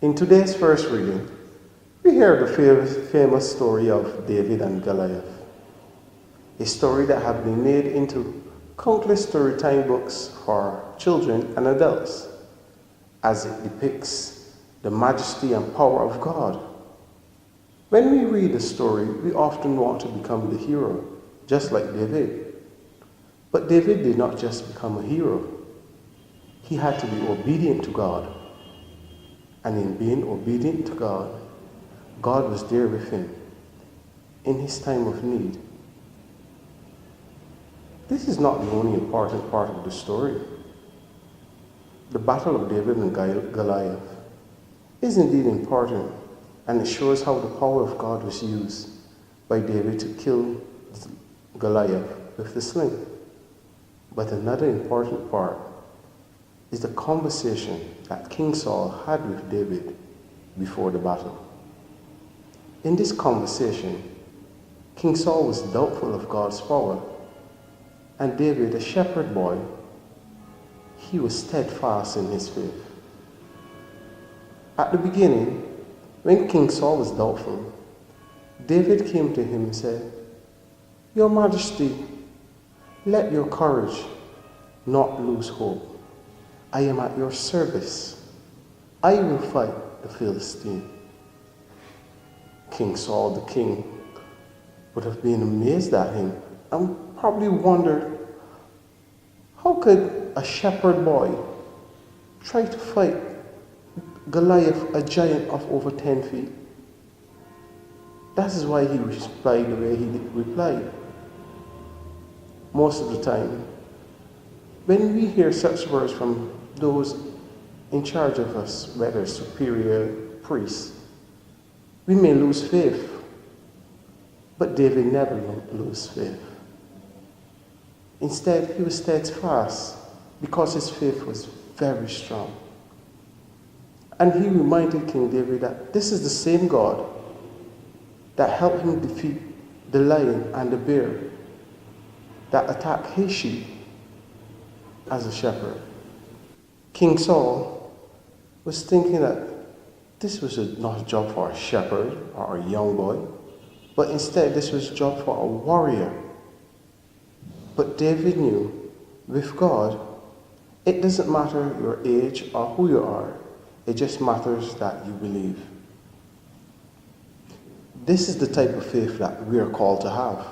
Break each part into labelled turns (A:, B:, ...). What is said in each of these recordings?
A: In today's first reading, we hear the famous story of David and Goliath, a story that has been made into countless storytime books for children and adults, as it depicts the majesty and power of God. When we read the story, we often want to become the hero, just like David. But David did not just become a hero. He had to be obedient to God. And in being obedient to God, God was there with him in his time of need. This is not the only important part of the story. The battle of David and Goliath is indeed important, and it shows how the power of God was used by David to kill Goliath with the sling. But another important part is the conversation that King Saul had with David before the battle. In this conversation, King Saul was doubtful of God's power, and David, a shepherd boy, he was steadfast in his faith. At the beginning, when King Saul was doubtful, David came to him and said, "Your Majesty, let your courage not lose hope. I am at your service. I will fight the Philistine." King Saul, the king, would have been amazed at him and probably wondered, how could a shepherd boy try to fight Goliath, a giant of over 10 feet? That is why he replied the way he replied. Most of the time, when we hear such words from those in charge of us, whether superior priests, we may lose faith. But David never lost faith. Instead, he was steadfast because his faith was very strong. And he reminded King David that this is the same God that helped him defeat the lion and the bear that attacked his sheep as a shepherd. King Saul was thinking that this was not a job for a shepherd or a young boy, but instead this was a job for a warrior. But David knew, with God, it doesn't matter your age or who you are, it just matters that you believe. This is the type of faith that we are called to have.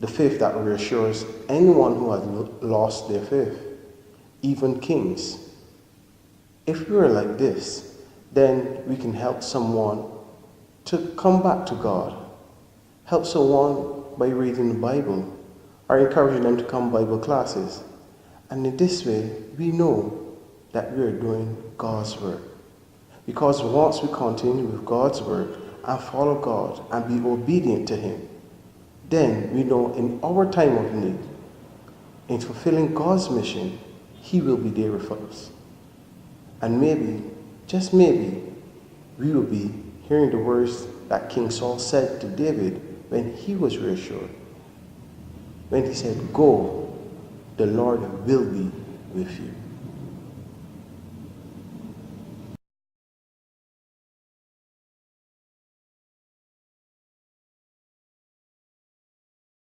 A: The faith that reassures anyone who has lost their faith, even kings. If we are like this, then we can help someone to come back to God. Help someone by reading the Bible or encouraging them to come Bible classes. And in this way, we know that we are doing God's work. Because once we continue with God's work and follow God and be obedient to Him, then we know in our time of need, in fulfilling God's mission, He will be there with us. And maybe, just maybe, we will be hearing the words that King Saul said to David when he was reassured. When he said, "Go, the Lord will be with you."